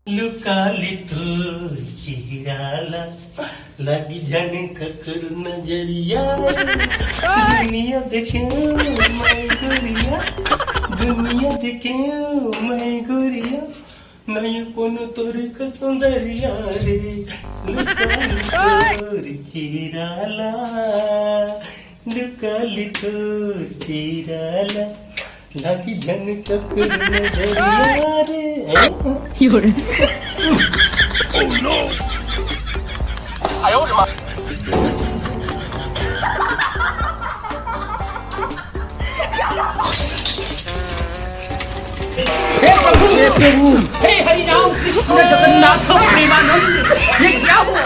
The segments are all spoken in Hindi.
लुकाली तू चेहराला लगी जाने ककर नजरिया दुनिया देखे मैं गोरिया दुनिया देखे मैं गोरिया नहीं कोनो तोरे का सौंदर्या रे लुकाली तोर चेहराला लुकाली तोर चेहराला लगी जाने ककर नजरिया रे Oh no! 哎呦我的妈！ हे प्रभु हे हरिराम कृष्ण जगन्नाथ प्रेमानंद ये क्या हुआ?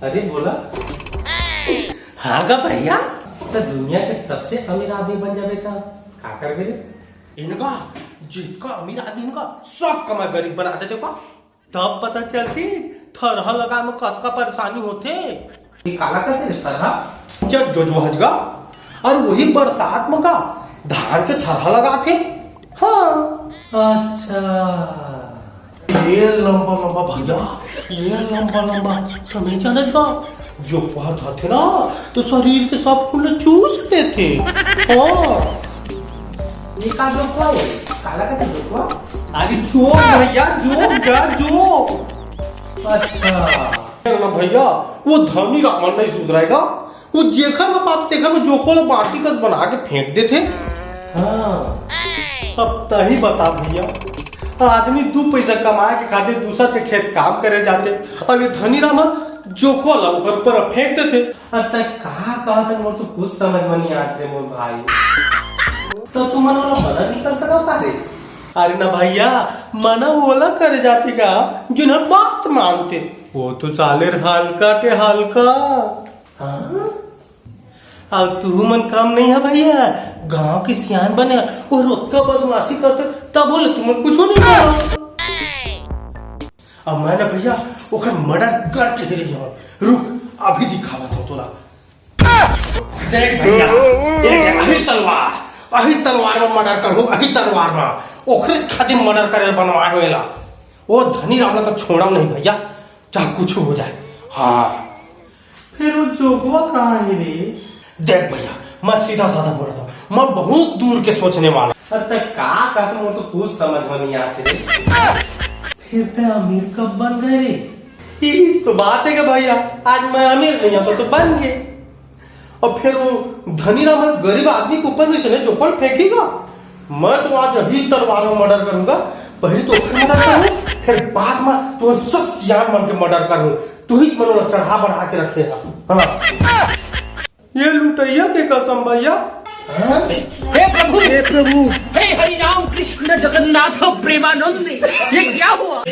अरे बोला हाँ गा भैया तो दुनिया के सबसे अमीर आदमी बन जावे था का कर रे इनका जिनका अमीर आदमी इनका सब कमा गरीब बना देते का तब पता चलती थरहा लगा में कद का परेशानी होते ये काला करते रे थरहा जब जो हजगा और वही बरसात में का धान के थरहा लगाते हाँ अच्छा ये लंबा लंबा भैया ये लंबा लंबा तो नहीं जाने का जो पार थे ना तो शरीर के सब फूल चूसते थे ये का जो है काला का जो हुआ अरे जो भैया जो अच्छा ना भैया वो धनी रामन नहीं सुधराएगा वो जेखर में बात देखा में जो को बाटी कस बना के फेंक देते हाँ अब तही बता भैया आदमी दो पैसा कमाए के खातिर दूसरा के खेत काम करे जाते अब ये धनी रामन जोखो ला घर पर फेंक देते अब तक कहा था मोर तो कुछ समझ में नहीं आते मोर भाई तो तुम मना मना नहीं कर सका का रे अरे ना भैया मना बोला करे जाती का जिन्हें बात मानते वो तो साले हल्का टे हल्का हाँ अब तू मन काम नहीं है भैया गांव के सियान बने वो रोज का बदमाशी करते तब बोले तुम कुछ नहीं करो अब मैंने भैया ओखर मर्डर करके दे रही हूँ रुक अभी दिखावा था तोरा देख भैया अभी तलवार में मर्डर करूँ अभी तलवार में ओखरे खातिर मर्डर करे बनवाए वेला वो धनी रामला तो छोड़ा नहीं भैया चाहे कुछ हो जाए हाँ फिर वो जोगवा कहाँ है रे देख भैया मैं सीधा साधा बोल रहा हूँ मैं बहुत दूर के सोचने वाला अरे तक का कहते हो तो कुछ समझ में नहीं आते रे फिर तो अमीर कब बन गए रे इस तो बात है कि भैया आज मैं अमीर नहीं आता तो बन गए और फिर वो धनी रामन गरीब आदमी के ऊपर में से जो फल फेंकेगा मैं तो आज अभी तलवार में मर्डर करूंगा पहले तो मर्डर करूँ फिर बाद में तो सब सियान बन के मर्डर करूँ तू ही मनो चढ़ा बढ़ा के रखेगा हाँ ये लुटैया के कसम भैया हे प्रभु हे हरिराम कृष्ण जगन्नाथ प्रेमानंद ये क्या हुआ?